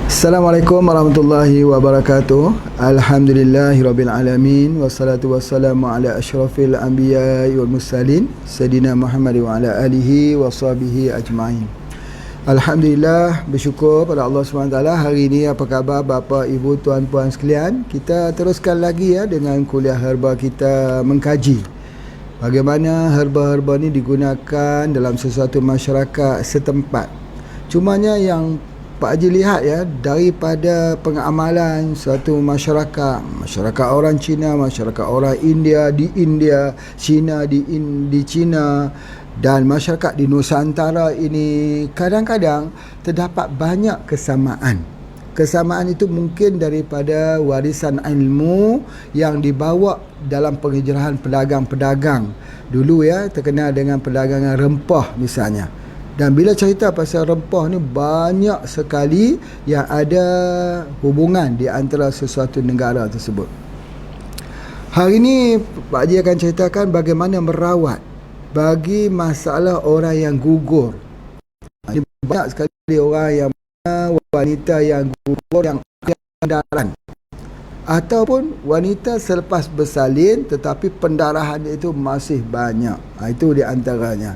Assalamualaikum warahmatullahi wabarakatuh. Alhamdulillahirabbil alamin wassalatu wassalamu ala asyrafil anbiya'i wal mursalin sayidina Muhammad wa ala alihi washabihi ajmain. Alhamdulillah, bersyukur pada Allah SWT. Hari ini apa khabar bapa, ibu, tuan, puan sekalian? Kita teruskan lagi dengan kuliah herba kita, mengkaji bagaimana herba-herba ni digunakan dalam sesuatu masyarakat setempat. Cumanya yang Pak Haji lihat daripada pengamalan suatu masyarakat orang Cina, masyarakat orang India di India, Cina di Cina, dan masyarakat di Nusantara ini, kadang-kadang terdapat banyak kesamaan. Kesamaan itu mungkin daripada warisan ilmu yang dibawa dalam penghijrahan pedagang-pedagang dulu, terkenal dengan perdagangan rempah misalnya. Dan bila cerita pasal rempah ni, banyak sekali yang ada hubungan di antara sesuatu negara tersebut. Hari ini Pak Haji akan ceritakan bagaimana merawat bagi masalah orang yang gugur. Banyak sekali orang yang wanita yang gugur, yang pendarahan, ataupun wanita selepas bersalin tetapi pendarahan itu masih banyak. Itu di antaranya.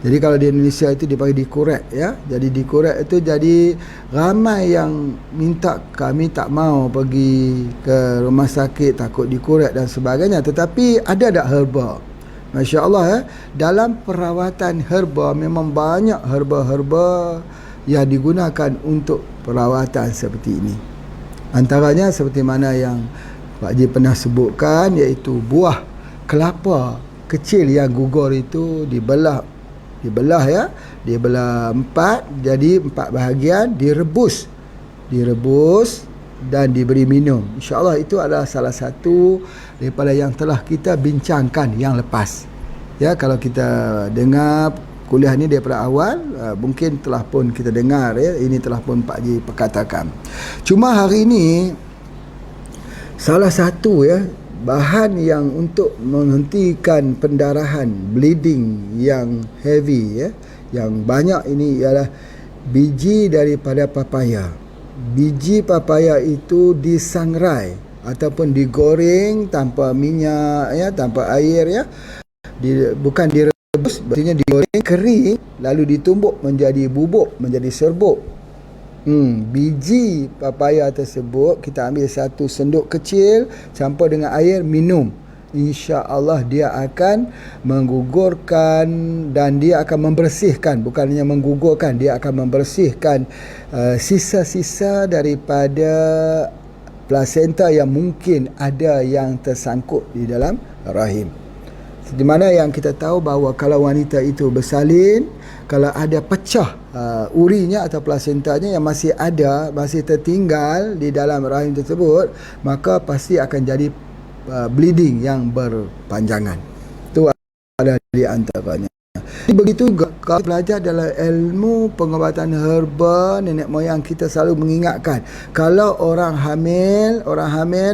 Jadi kalau di Indonesia itu dipanggil dikorek, Jadi dikorek itu jadi ramai yang minta, kami tak mau pergi ke rumah sakit takut dikorek dan sebagainya. Tetapi ada tak herba? Masya Allah, dalam perawatan herba memang banyak herba-herba yang digunakan untuk perawatan seperti ini. Antaranya seperti mana yang Pak Haji pernah sebutkan, iaitu buah kelapa kecil yang gugur itu dibelah empat, jadi 4 bahagian, direbus dan diberi minum. InsyaAllah itu adalah salah satu daripada yang telah kita bincangkan yang lepas. Kalau kita dengar kuliah ni daripada awal, mungkin telah pun kita dengar, ini telah pun Pak Haji perkatakan. Cuma hari ini salah satu bahan yang untuk menghentikan pendarahan, bleeding yang heavy, yang banyak ini ialah biji daripada papaya. Biji papaya itu disangrai ataupun digoreng tanpa minyak, tanpa air, bukan direbus, maksudnya digoreng kering lalu ditumbuk menjadi bubuk, menjadi serbuk. Biji papaya tersebut kita ambil 1 sendok kecil, campur dengan air, minum. InsyaAllah dia akan menggugurkan dan dia akan membersihkan, bukan hanya menggugurkan, dia akan membersihkan sisa-sisa daripada plasenta yang mungkin ada yang tersangkut di dalam rahim. Di mana yang kita tahu bahawa kalau wanita itu bersalin, kalau ada pecah urinya atau plasentanya yang masih tertinggal di dalam rahim tersebut, maka pasti akan jadi bleeding yang berpanjangan. Itu ada di antaranya. Begitu juga kalau belajar dalam ilmu pengobatan herba, nenek moyang kita selalu mengingatkan, kalau orang hamil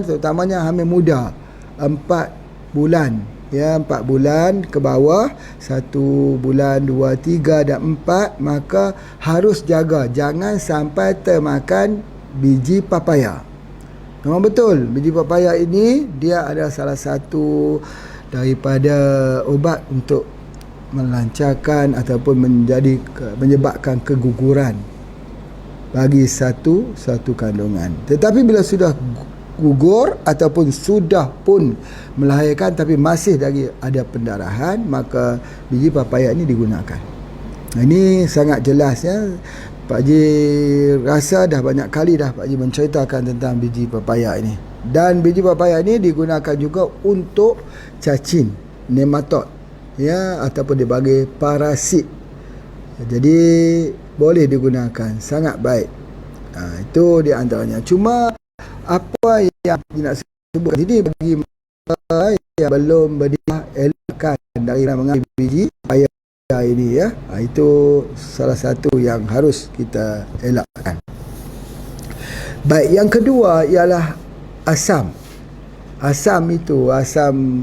terutamanya hamil muda, 4 bulan, 4 bulan ke bawah, 1 bulan, 2, 3 dan 4, maka harus jaga jangan sampai termakan biji papaya. Memang betul, biji papaya ini dia adalah salah satu daripada obat untuk melancarkan ataupun menyebabkan keguguran bagi satu kandungan. Tetapi bila sudah gugur ataupun sudah pun melahirkan tapi masih lagi ada pendarahan, maka biji papaya ini digunakan. Ini sangat jelas, Pak Haji rasa dah banyak kali Pak Haji menceritakan tentang biji papaya ini. Dan biji papaya ini digunakan juga untuk cacing, nematod, ataupun dipanggil parasit. Jadi boleh digunakan, sangat baik. Itu di antaranya. Cuma apa yang nak sebut ini bagi mereka yang belum berdiah, elakkan dari mengambil biji papaya ini, itu salah satu yang harus kita elakkan. Baik, yang kedua ialah asam. Asam itu asam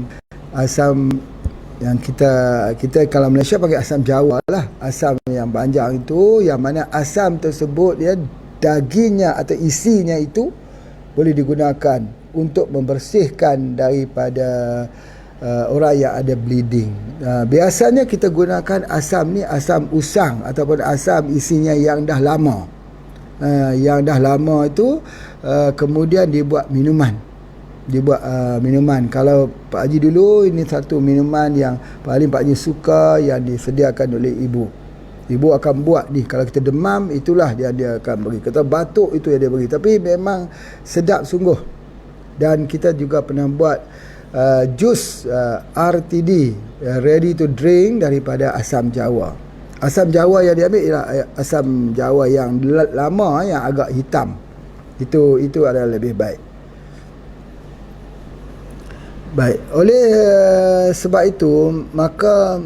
yang kita kalau Malaysia pakai asam Jawa lah, asam yang panjang itu, yang mana asam tersebut dagingnya atau isinya itu boleh digunakan untuk membersihkan daripada orang yang ada bleeding. Biasanya kita gunakan asam ni asam usang ataupun asam isinya yang dah lama. Yang dah lama itu kemudian dibuat minuman. Kalau Pak Haji dulu, ini satu minuman yang paling Pak Haji suka, yang disediakan oleh ibu. Ibu akan buat ni, kalau kita demam itulah dia akan beri. Kita batuk itu yang dia beri. Tapi memang sedap sungguh. Dan kita juga pernah buat jus RTD, ready to drink, daripada asam jawa. Asam jawa yang diambil ialah asam jawa yang lama, yang agak hitam. Itu adalah lebih baik. Baik, oleh sebab itu, maka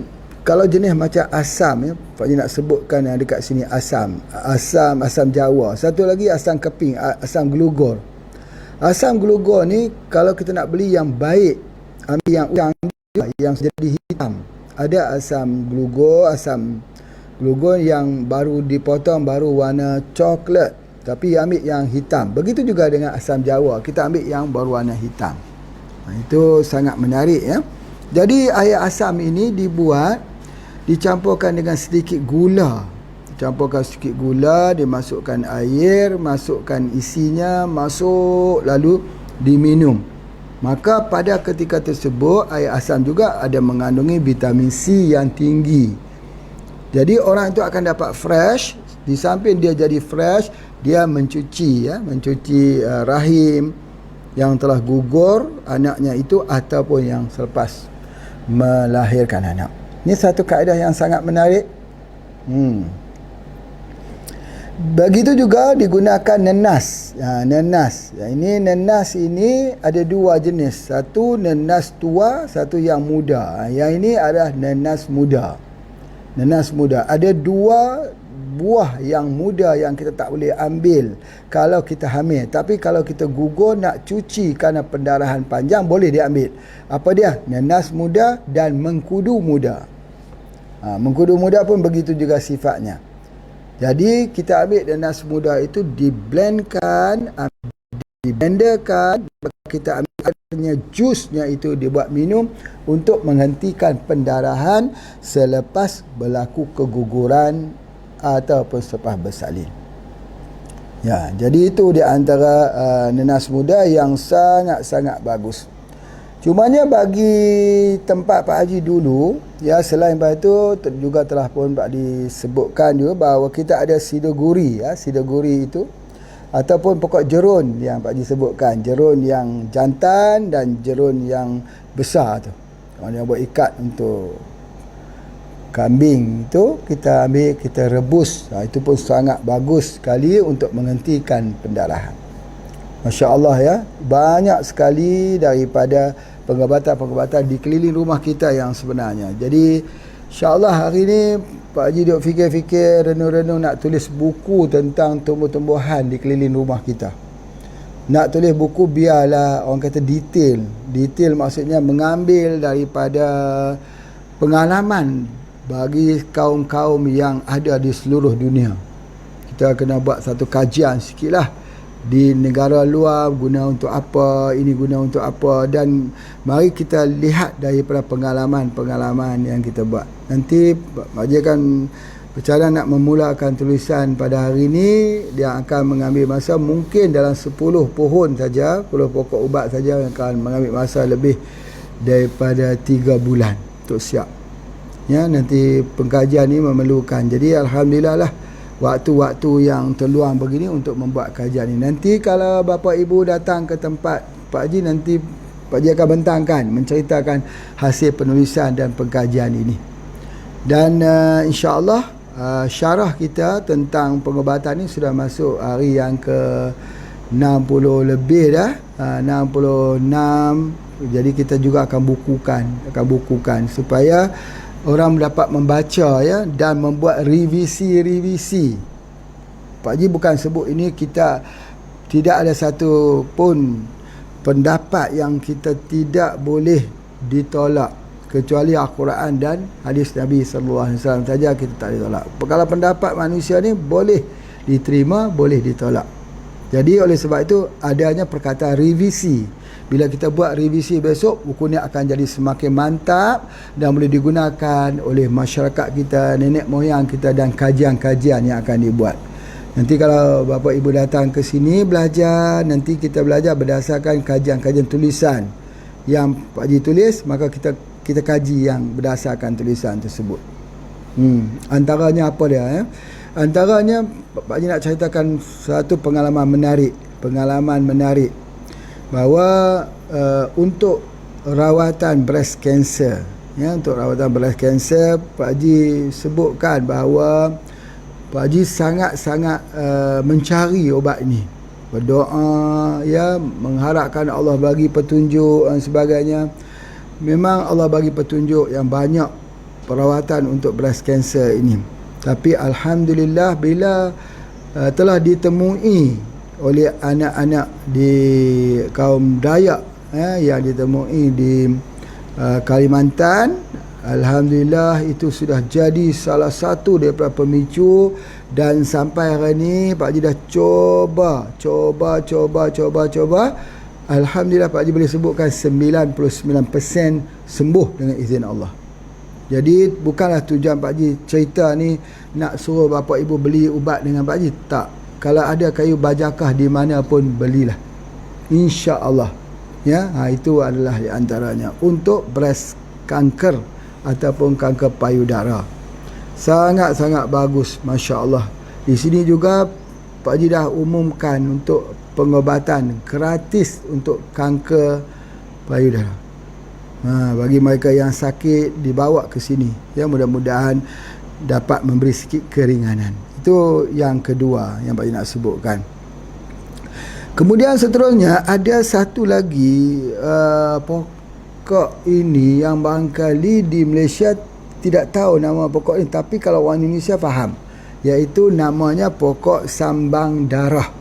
kalau jenis macam asam, ya, Pak Haji nak sebutkan yang dekat sini, asam jawa. Satu lagi asam keping, asam glugor. Asam glugor ni kalau kita nak beli yang baik, ambil yang usang yang jadi hitam. Ada asam glugor yang baru dipotong, baru warna coklat, tapi ambil yang hitam. Begitu juga dengan asam jawa, kita ambil yang baru warna hitam. Itu sangat menarik, ya. Jadi air asam ini dicampurkan dengan sedikit gula. Dimasukkan air, masukkan isinya, lalu diminum. Maka pada ketika tersebut, air asam juga ada mengandungi vitamin C yang tinggi. Jadi orang itu akan dapat fresh. Di samping dia jadi fresh, dia mencuci rahim yang telah gugur anaknya itu, ataupun yang selepas melahirkan anak. Ini satu kaedah yang sangat menarik. Begitu juga digunakan nenas. Nenas ini ada dua jenis. Satu nenas tua, satu yang muda. Yang ini adalah nenas muda. Ada dua buah yang muda yang kita tak boleh ambil kalau kita hamil. Tapi kalau kita gugur nak cuci kerana pendarahan panjang, boleh diambil. Apa dia? Nenas muda dan mengkudu muda. Mengkudu muda pun begitu juga sifatnya. Jadi kita ambil nenas muda itu, diblenderkan, kita ambilnya jusnya itu, dibuat minum untuk menghentikan pendarahan selepas berlaku keguguran ataupun selepas bersalin. Ya, jadi itu di antara nenas muda yang sangat-sangat bagus. Cumanya bagi tempat Pak Haji dulu, ya, selain daripada itu juga telah pun Pak disebutkan juga bahawa kita ada sidoguri, ya, sidoguri itu ataupun pokok jerun yang Pak Haji sebutkan, jerun yang jantan dan jerun yang besar tu. Yang buat ikat untuk kambing itu kita ambil, kita rebus. Itu pun sangat bagus sekali untuk menghentikan pendarahan. Masya Allah, ya, banyak sekali daripada pengobatan-pengobatan di keliling rumah kita yang sebenarnya. Jadi insya-Allah hari ni Pak Haji duk fikir-fikir, renung-renung nak tulis buku tentang tumbuh-tumbuhan di keliling rumah kita. Nak tulis buku biarlah orang kata detail. Detail maksudnya mengambil daripada pengalaman bagi kaum-kaum yang ada di seluruh dunia. Kita kena buat satu kajian sikitlah, di negara luar guna untuk apa, ini guna untuk apa, dan mari kita lihat daripada pengalaman-pengalaman yang kita buat. Nanti Pak Haji akan bercara nak memulakan tulisan pada hari ini. Dia akan mengambil masa mungkin dalam 10 pohon saja, 10 pokok ubat saja, yang akan mengambil masa lebih daripada 3 bulan untuk siap. Ya, nanti pengkajian ni memerlukan. Jadi alhamdulillah lah, waktu-waktu yang terluang begini untuk membuat kajian ini. Nanti kalau bapa ibu datang ke tempat Pak Haji, nanti Pak Haji akan bentangkan, menceritakan hasil penulisan dan pengkajian ini. Dan insya-Allah syarah kita tentang pengobatan ini sudah masuk hari yang ke 60 lebih dah, 66. Jadi kita juga akan bukukan supaya orang dapat membaca, ya, dan membuat revisi. Pak Haji bukan sebut ini, kita tidak ada satu pun pendapat yang kita tidak boleh ditolak kecuali Al-Quran dan hadis Nabi sallallahu alaihi wasallam saja kita tak ditolak. Kalau pendapat manusia ni boleh diterima, boleh ditolak. Jadi oleh sebab itu adanya perkataan revisi. Bila kita buat revisi besok, buku ni akan jadi semakin mantap dan boleh digunakan oleh masyarakat kita, nenek moyang kita dan kajian-kajian yang akan dibuat. Nanti kalau bapa ibu datang ke sini belajar, nanti kita belajar berdasarkan kajian-kajian tulisan yang Pak Haji tulis, maka kita kaji yang berdasarkan tulisan tersebut. Antaranya apa dia ya? Antaranya Pak Haji nak ceritakan satu pengalaman menarik bahawa untuk rawatan breast cancer, ya, untuk rawatan breast cancer, Pak Haji sebutkan bahawa Pak Haji sangat-sangat mencari ubat ini, berdoa, ya, mengharapkan Allah bagi petunjuk dan sebagainya. Memang Allah bagi petunjuk yang banyak perawatan untuk breast cancer ini. Tapi alhamdulillah bila telah ditemui oleh anak-anak di kaum Dayak yang ditemui di Kalimantan, alhamdulillah itu sudah jadi salah satu daripada pemicu. Dan sampai hari ini Pak Haji dah coba. Alhamdulillah Pak Haji boleh sebutkan 99% sembuh dengan izin Allah. Jadi bukanlah tujuan Pak Haji cerita ni nak suruh bapa ibu beli ubat dengan Pak Haji, tak. Kalau ada kayu bajakah di mana pun belilah, insya-Allah. Ya, itu adalah di antaranya untuk breast kanker ataupun kanker payudara. Sangat-sangat bagus, masya-Allah. Di sini juga Pak Haji dah umumkan untuk pengobatan gratis untuk kanker payudara. Bagi mereka yang sakit dibawa ke sini, ya, mudah-mudahan dapat memberi sikit keringanan. Itu yang kedua yang Pak Haji nak sebutkan. Kemudian seterusnya ada satu lagi pokok ini yang barangkali di Malaysia tidak tahu nama pokok ini, tapi kalau orang Indonesia faham, iaitu namanya pokok sambang darah.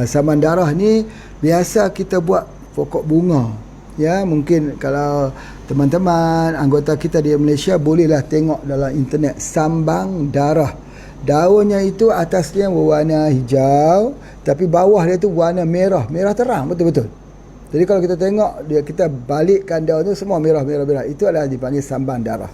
Sambang darah ni biasa kita buat pokok bunga, ya. Mungkin kalau teman-teman anggota kita di Malaysia bolehlah tengok dalam internet sambang darah. Daunnya itu atasnya berwarna hijau, tapi bawah dia tu warna merah terang betul-betul. Jadi kalau kita tengok dia, kita balikkan daun tu semua merah. Itu adalah dipanggil sambang darah.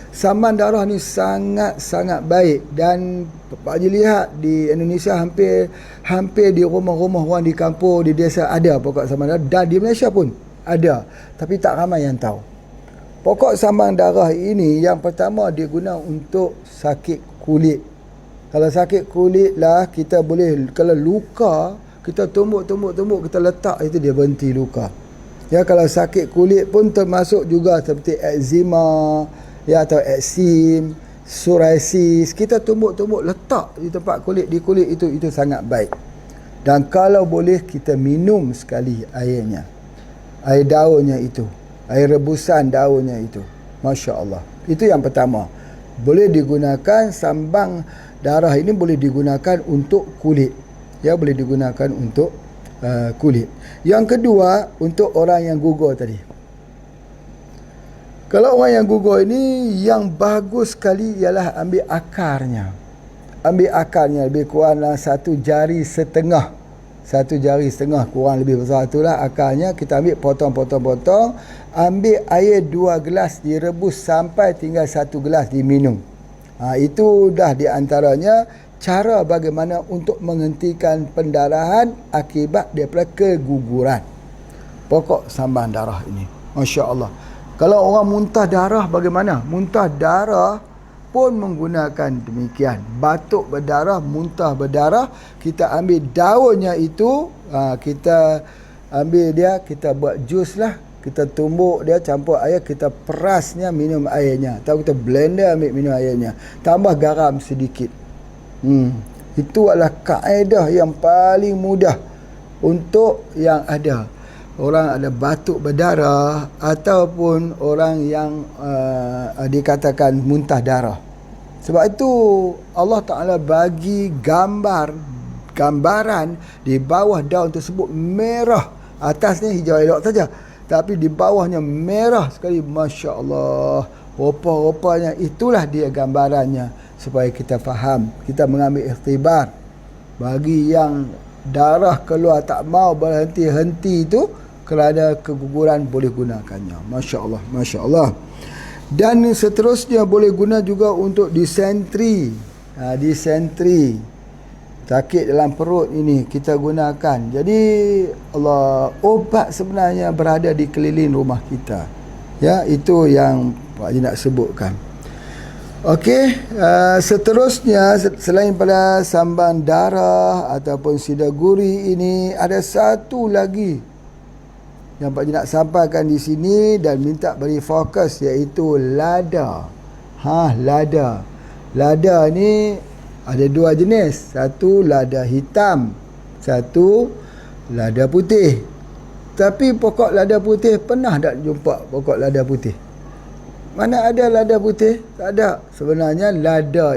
Sambang darah ni sangat-sangat baik, dan Pak Haji lihat di Indonesia hampir di rumah-rumah orang di kampung, di desa ada pokok sambang darah, dan di Malaysia pun ada, tapi tak ramai yang tahu. Pokok sambang darah ini yang pertama dia guna untuk sakit kulit. Kalau sakit kulit lah, kita boleh, kalau luka kita tumbuk kita letak, itu dia berhenti luka. Ya, kalau sakit kulit pun termasuk juga seperti eczema, ya, atau eksim, psoriasis, kita tumbuk letak di tempat kulit, di kulit itu sangat baik. Dan kalau boleh kita minum sekali airnya, air daunnya itu, air rebusan daunnya itu, Masya Allah. Itu yang pertama. Boleh digunakan, sambang darah ini boleh digunakan untuk kulit, ya, boleh digunakan untuk kulit. Yang kedua, untuk orang yang gugur tadi. Kalau orang yang gugur ini, yang bagus sekali ialah ambil akarnya. Ambil akarnya lebih kurang satu jari setengah kurang lebih besar itulah akarnya. Kita ambil potong, ambil air 2 gelas direbus sampai tinggal 1 gelas diminum. Itu dah di antaranya cara bagaimana untuk menghentikan pendarahan akibat daripada keguguran. Pokok sambang darah ini, Masya Allah. Kalau orang muntah darah bagaimana? Muntah darah pun menggunakan demikian. Batuk berdarah, muntah berdarah, kita ambil daunnya itu, kita ambil dia, kita buat jus lah, kita tumbuk dia, campur air, kita perasnya, minum airnya. Atau kita blender, ambil minum airnya, tambah garam sedikit. Itu adalah kaedah yang paling mudah untuk yang ada orang ada batuk berdarah ataupun orang yang dikatakan muntah darah. Sebab itu Allah Ta'ala bagi gambaran di bawah daun tersebut merah, atasnya hijau elok saja, tapi di bawahnya merah sekali. Masya Allah, rupa-rupanya itulah dia gambarannya, supaya kita faham, kita mengambil ikhtibar. Bagi yang darah keluar tak mau berhenti-henti itu kerana keguguran, boleh gunakannya. Masya Allah, Masya Allah. Dan seterusnya boleh guna juga untuk disentri. Disentri, sakit dalam perut ini kita gunakan. Jadi Allah, obat sebenarnya berada di keliling rumah kita. Ya, itu yang Pak Haji nak sebutkan. Okey, seterusnya selain pada sambang darah ataupun sidaguri ini, ada satu lagi yang Pak Haji nak sampaikan di sini dan minta beri fokus, iaitu lada. Lada. Lada ni ada dua jenis. Satu lada hitam, satu lada putih. Tapi pokok lada putih, pernah tak jumpa pokok lada putih? Mana ada lada putih? Tak ada. Sebenarnya lada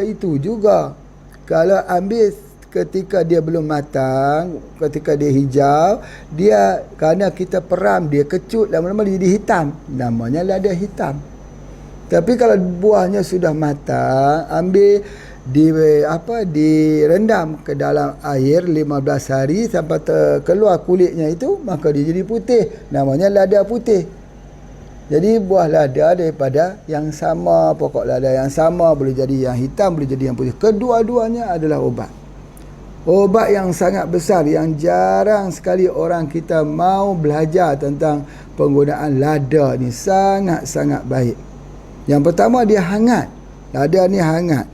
itu juga. Kalau ambil ketika dia belum matang, ketika dia hijau, dia kerana kita peram dia kecut, lama-lama dia jadi hitam. Namanya lada hitam. Tapi kalau buahnya sudah matang, ambil direndam ke dalam air 15 hari sampai keluar kulitnya itu, maka dia jadi putih. Namanya lada putih. Jadi buah lada daripada yang sama, pokok lada yang sama, boleh jadi yang hitam, boleh jadi yang putih. Kedua-duanya adalah obat. Obat yang sangat besar, yang jarang sekali orang kita mau belajar tentang penggunaan lada ni. Sangat-sangat baik. Yang pertama, dia hangat. Lada ni hangat.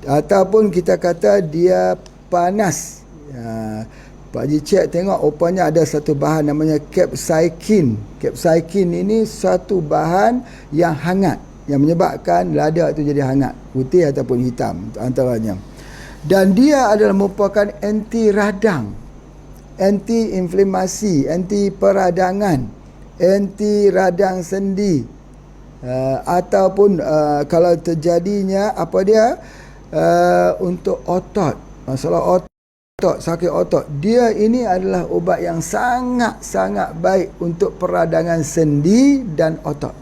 Ataupun kita kata dia panas. Pak Haji cek tengok, rupanya ada satu bahan namanya capsaicin. Capsaicin ini satu bahan yang hangat, yang menyebabkan lada itu jadi hangat, putih ataupun hitam antaranya. Dan dia adalah merupakan anti radang, anti inflamasi, anti peradangan, anti radang sendi, ataupun kalau terjadinya untuk otot, masalah otot, sakit otot, dia ini adalah ubat yang sangat-sangat baik untuk peradangan sendi dan otot.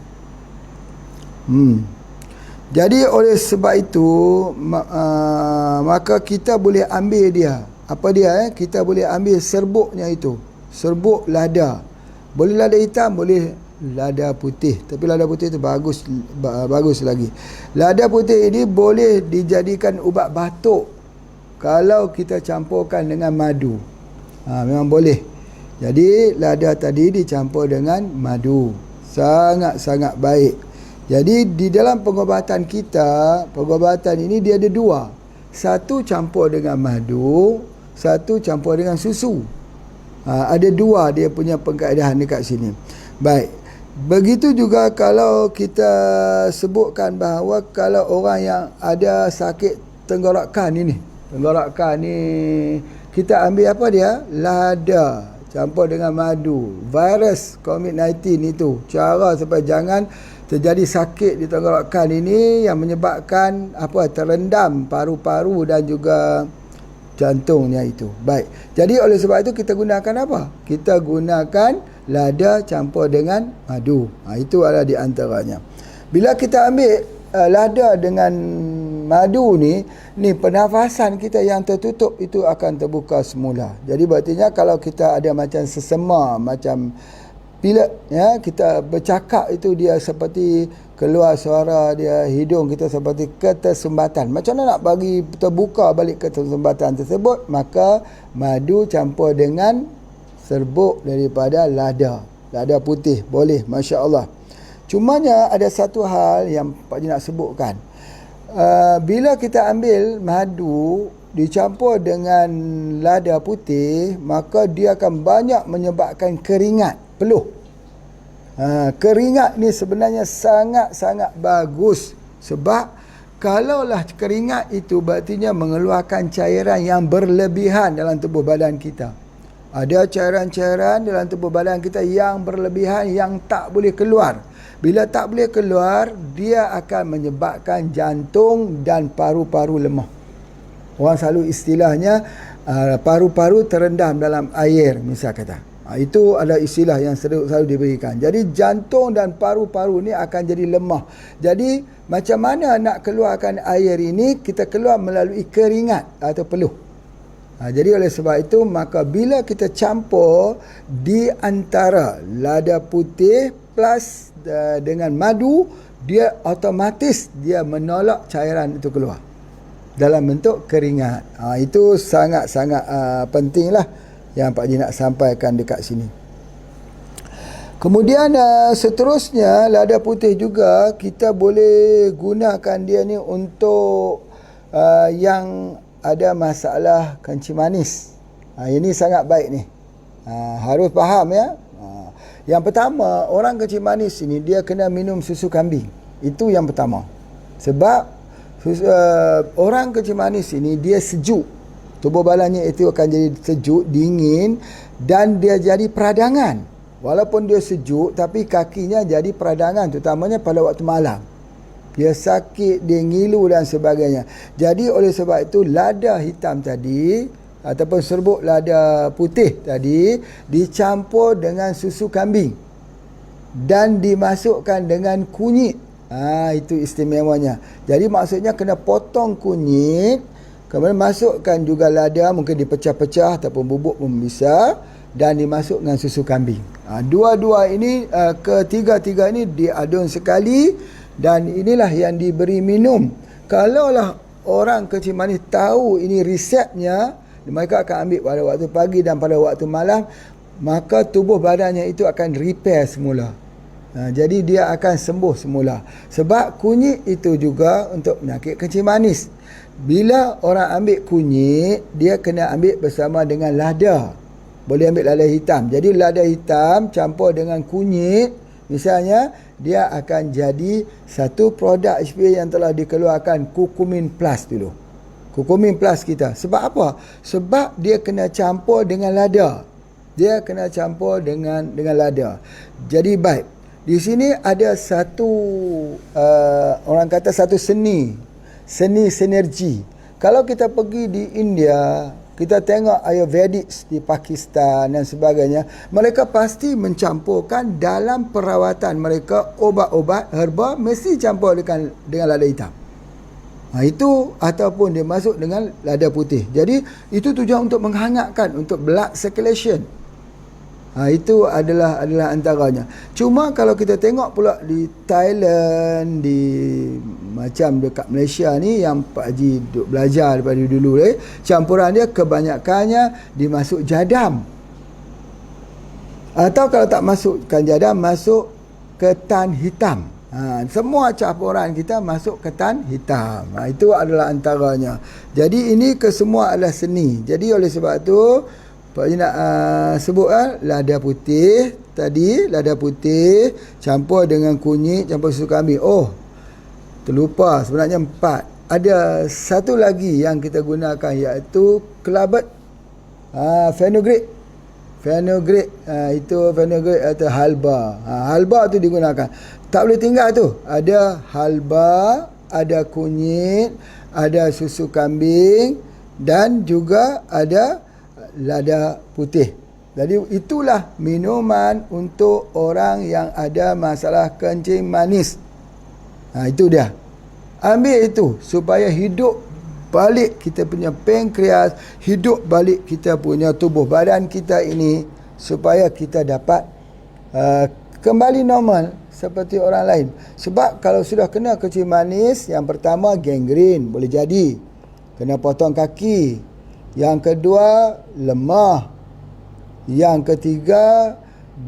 Jadi oleh sebab itu maka kita boleh ambil dia. Apa dia? Kita boleh ambil serbuknya itu. Serbuk lada. Boleh lada hitam, boleh lada putih. Tapi lada putih itu bagus lagi. Lada putih ini boleh dijadikan ubat batuk kalau kita campurkan dengan madu. Memang boleh. Jadi lada tadi dicampur dengan madu. Sangat-sangat baik. Jadi di dalam pengobatan kita, pengobatan ini dia ada dua. Satu campur dengan madu, satu campur dengan susu. Ada dua dia punya pengkaedahan dekat sini. Baik. Begitu juga kalau kita sebutkan bahawa kalau orang yang ada sakit tenggorokan ini, tenggorokan ni kita ambil apa dia? Lada campur dengan madu. Virus COVID-19 itu. Cara supaya jangan terjadi sakit di tenggorokan ini yang menyebabkan terendam paru-paru dan juga jantungnya itu. Baik. Jadi oleh sebab itu kita gunakan apa? Kita gunakan lada campur dengan madu. Itu adalah di antaranya. Bila kita ambil lada dengan madu ni pernafasan kita yang tertutup itu akan terbuka semula. Jadi berartinya kalau kita ada macam sesema, macam pilek, kita bercakap itu dia seperti keluar suara dia, hidung kita seperti ketersumbatan. Macam mana nak bagi terbuka balik ketersumbatan tersebut? Maka madu campur dengan serbuk daripada lada putih, boleh, Masya Allah. Cumanya ada satu hal yang Pak Haji nak sebutkan. Bila kita ambil madu dicampur dengan lada putih, maka dia akan banyak menyebabkan keringat, peluh. Keringat ni sebenarnya sangat-sangat bagus. Sebab kalaulah keringat itu berartinya mengeluarkan cairan yang berlebihan dalam tubuh badan kita. Ada cairan-cairan dalam tubuh badan kita yang berlebihan, yang tak boleh keluar. Bila tak boleh keluar, dia akan menyebabkan jantung dan paru-paru lemah. Orang selalu istilahnya paru-paru terendam dalam air, misal kata. Itu adalah istilah yang selalu diberikan. Jadi jantung dan paru-paru ni akan jadi lemah. Jadi macam mana nak keluarkan air ini? Kita keluar melalui keringat atau peluh. Jadi oleh sebab itu, maka bila kita campur di antara lada putih plus dengan madu, dia otomatis dia menolak cairan itu keluar dalam bentuk keringat. Itu sangat-sangat pentinglah yang Pak Haji nak sampaikan dekat sini. Kemudian seterusnya, lada putih juga kita boleh gunakan dia ni untuk yang ada masalah kencing manis. Ini sangat baik ni. Harus faham ya. Yang pertama, orang kencing manis ini dia kena minum susu kambing. Itu yang pertama. Sebab orang kencing manis ini dia sejuk. Tubuh badannya itu akan jadi sejuk, dingin, dan dia jadi peradangan. Walaupun dia sejuk, tapi kakinya jadi peradangan, terutamanya pada waktu malam. Dia sakit, dia ngilu dan sebagainya. Jadi oleh sebab itu, lada hitam tadi ataupun serbuk lada putih tadi dicampur dengan susu kambing dan dimasukkan dengan kunyit. Itu istimewanya. Jadi maksudnya kena potong kunyit, kemudian masukkan juga lada, mungkin dipecah-pecah ataupun bubuk pun bisa, dan dimasuk dengan susu kambing. Dua-dua ini, ketiga-tiga ini diadun sekali, dan inilah yang diberi minum. Kalaulah orang kencing manis tahu ini resepnya, mereka akan ambil pada waktu pagi dan pada waktu malam, maka tubuh badannya itu akan repair semula. Jadi dia akan sembuh semula. Sebab kunyit itu juga untuk penyakit kencing manis. Bila orang ambil kunyit, dia kena ambil bersama dengan lada. Boleh ambil lada hitam. Jadi lada hitam campur dengan kunyit, misalnya, dia akan jadi satu produk HPA yang telah dikeluarkan, Curcumin Plus dulu. Curcumin Plus kita. Sebab apa? Sebab dia kena campur dengan lada. Dia kena campur dengan lada. Jadi baik. Di sini ada satu orang kata satu seni sinergi. Kalau kita pergi di India, kita tengok Ayurvedic di Pakistan dan sebagainya, mereka pasti mencampurkan dalam perawatan mereka obat-obat herba, mesti campur dengan lada hitam. Itu ataupun dia masuk dengan lada putih. Jadi itu tujuan untuk menghangatkan, untuk blood circulation. Itu adalah antaranya. Cuma kalau kita tengok pula di Thailand, di macam dekat Malaysia ni yang Pak Haji duk belajar daripada dulu, campuran dia kebanyakannya dimasuk jadam. Atau kalau tak masukkan jadam, masuk ketan hitam. Semua campuran kita masuk ketan hitam. Itu adalah antaranya. Jadi ini kesemua adalah seni. Jadi oleh sebab tu Pak Haji nak sebut lada putih tadi, lada putih campur dengan kunyit, campur susu kambing. Terlupa, sebenarnya 4. Ada satu lagi yang kita gunakan, iaitu kelabet fenugreek. Itu fenugreek atau halba. Halba tu digunakan. Tak boleh tinggal tu. Ada halba, ada kunyit, ada susu kambing, dan juga ada lada putih. Jadi itulah minuman untuk orang yang ada masalah kencing manis. Itu dia. Ambil itu supaya hidup balik kita punya pankreas, hidup balik kita punya tubuh badan kita ini, supaya kita dapat kembali normal seperti orang lain. Sebab kalau sudah kena kencing manis, yang pertama gangren, boleh jadi kena potong kaki. Yang kedua, lemah. Yang ketiga,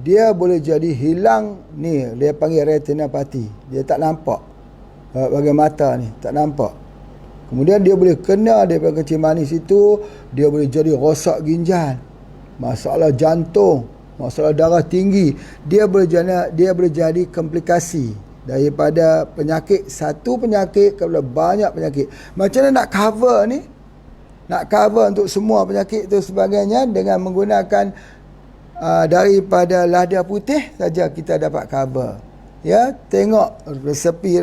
dia boleh jadi hilang ni, dia panggil retinopathy. Dia tak nampak. Bagai mata ni, tak nampak. Kemudian dia boleh kena daripada kencing manis itu, dia boleh jadi rosak ginjal, masalah jantung, masalah darah tinggi. Dia boleh jadi komplikasi daripada penyakit, satu penyakit kepada banyak penyakit. Macam mana nak cover ni? Nak cover untuk semua penyakit itu sebagainya dengan menggunakan daripada lada putih saja kita dapat cover. Ya, tengok resepi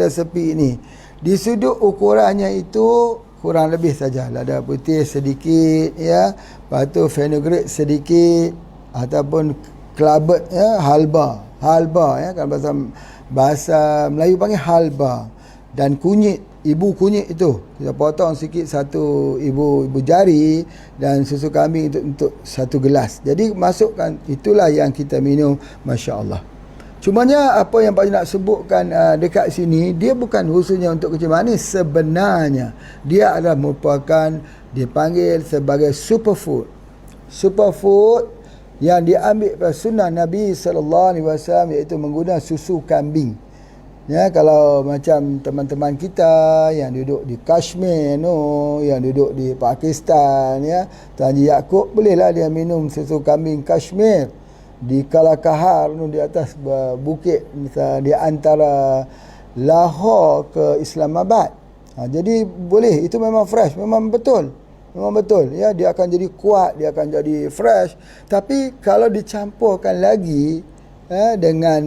ini. Di sudut ukurannya itu kurang lebih saja. Lada putih sedikit, ya. Lepas tu fenugreek sedikit, ataupun kelabet, ya, halba, ya, kalau bahasa Melayu panggil halba. Dan kunyit ibu kunyit itu. Kita potong sikit satu ibu jari dan susu kambing untuk satu gelas. Jadi masukkan, itulah yang kita minum, masya-Allah. Cumanya apa yang Pak Haji nak sebutkan dekat sini, dia bukan khususnya untuk kencing manis. Sebenarnya dia adalah merupakan, dipanggil sebagai superfood. Superfood yang diambil pada sunnah Nabi SAW, iaitu menggunakan susu kambing. Ya, kalau macam teman-teman kita yang duduk di Kashmir, yang duduk di Pakistan, ya, Tuan Haji Yaakob bolehlah dia minum susu kambing Kashmir di Kalakahar, di atas bukit di antara Lahore ke Islamabad. Jadi boleh, itu memang fresh, memang betul ya, dia akan jadi kuat, dia akan jadi fresh. Tapi kalau dicampurkan lagi dengan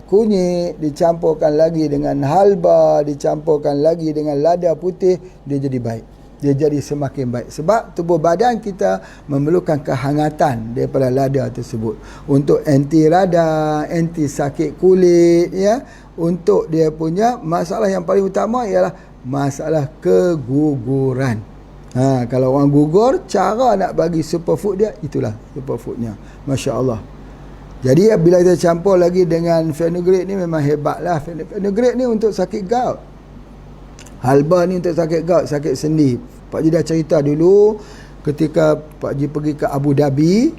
kunyit, dicampurkan lagi dengan halba, dicampurkan lagi dengan lada putih, dia jadi baik, dia jadi semakin baik. Sebab tubuh badan kita memerlukan kehangatan daripada lada tersebut untuk anti radang, anti sakit kulit, ya. Untuk dia punya masalah yang paling utama ialah masalah keguguran. Kalau orang gugur, cara nak bagi superfood dia, itulah superfoodnya, masya-Allah. Jadi bila kita campur lagi dengan fenugreek ni, memang hebatlah. Fenugreek ni untuk sakit gout, halba ni untuk sakit gout, sakit sendi. Pak Haji dah cerita dulu ketika Pak Haji pergi ke Abu Dhabi.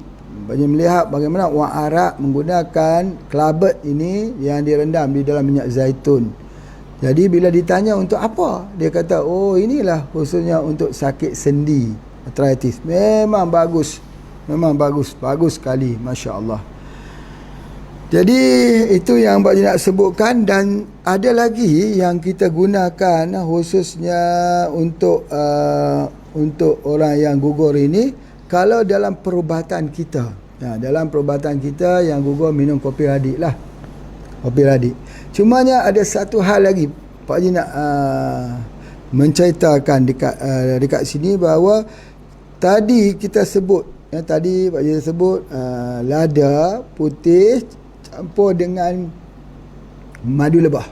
Pak Haji melihat bagaimana orang Arab menggunakan kelabet ini yang direndam di dalam minyak zaitun. Jadi bila ditanya untuk apa, dia kata, oh inilah khususnya untuk sakit sendi, arthritis. Memang bagus, bagus sekali, masya-Allah. Jadi itu yang Pak Haji nak sebutkan. Dan ada lagi yang kita gunakan khususnya untuk orang yang gugur ini. Kalau dalam perubatan kita, dalam perubatan kita yang gugur, minum kopi radik lah, kopi radik. Cumanya ada satu hal lagi Pak Haji nak menceritakan dekat sini, bahawa tadi kita sebut, tadi Pak Haji sebut lada putih campur dengan madu lebah,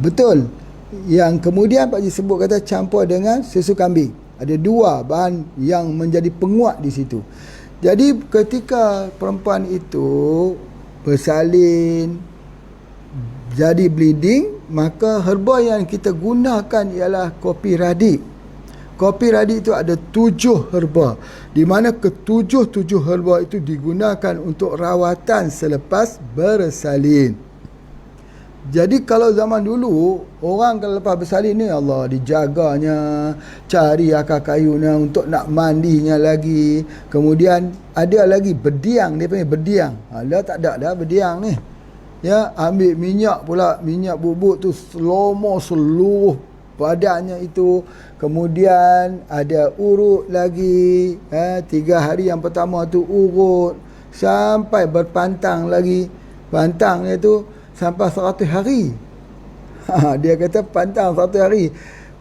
betul. Yang kemudian Pak Haji sebut kata campur dengan susu kambing. Ada dua bahan yang menjadi penguat di situ. Jadi ketika perempuan itu bersalin, jadi bleeding, maka herba yang kita gunakan ialah kopi radik. Kopi radik itu ada 7 herba, di mana ke-7 herba itu digunakan untuk rawatan selepas bersalin. Jadi kalau zaman dulu, orang kalau lepas bersalin ni, Allah, dijaganya, cari akar kayunya untuk nak mandinya lagi. Kemudian ada lagi berdiang, dia panggil berdiang. Dah tak ada dah berdiang ni. Ya, ambil minyak pula, minyak bubuk tu selama seluruh badannya itu. Kemudian ada urut lagi, 3 hari yang pertama tu urut sampai berpantang lagi. Pantangnya tu sampai 100 hari. Dia kata pantang 100 hari.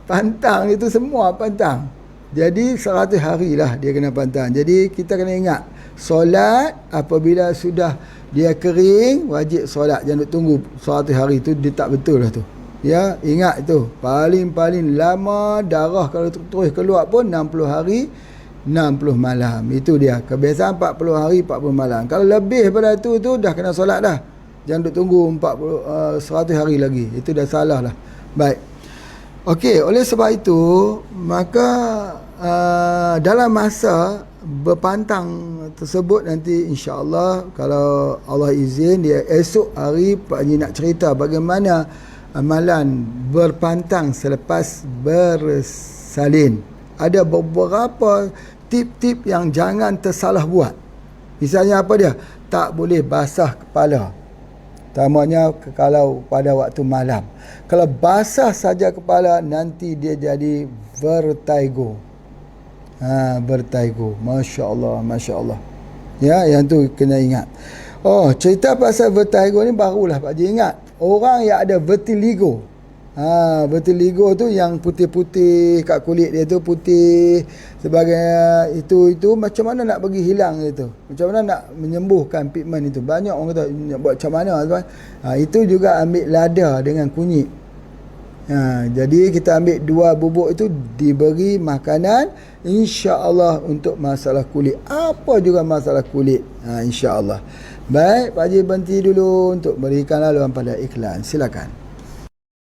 Pantang itu semua pantang. Jadi 100 hari lah dia kena pantang. Jadi kita kena ingat, solat apabila sudah dia kering, wajib solat. Jangan tunggu 100 hari tu, dia tak betul lah tu. Ya, ingat tu. Paling-paling lama darah kalau terus keluar pun 60 hari 60 malam. Itu dia. Kebiasaan 40 hari 40 malam. Kalau lebih pada tu dah kena solat dah. Jangan duk tunggu 100 hari lagi. Itu dah salah lah. Baik. Okey, oleh sebab itu, maka dalam masa berpantang tersebut nanti, insya-Allah, kalau Allah izin, dia esok hari Pak Haji nak cerita bagaimana amalan berpantang selepas bersalin. Ada beberapa tip-tip yang jangan tersalah buat. Misalnya apa dia? Tak boleh basah kepala. Terutamanya kalau pada waktu malam. Kalau basah saja kepala, nanti dia jadi vertigo. Vertigo. Masya Allah, Masya Allah. Ya, yang tu kena ingat. Oh, cerita pasal vertigo ni barulah Pak Haji ingat. Orang yang ada vertigo. Vertigo tu yang putih-putih kat kulit dia tu, putih sebagai itu macam mana nak bagi hilang itu, macam mana nak menyembuhkan pigmen itu. Banyak orang kata nak buat macam mana tuan. Itu juga ambil lada dengan kunyit. Jadi kita ambil 2 bubuk itu, diberi makanan, insya-Allah untuk masalah kulit. Apa juga masalah kulit, insya-Allah. Baik, Pak Haji berhenti dulu untuk berikan laluan pada iklan. Silakan.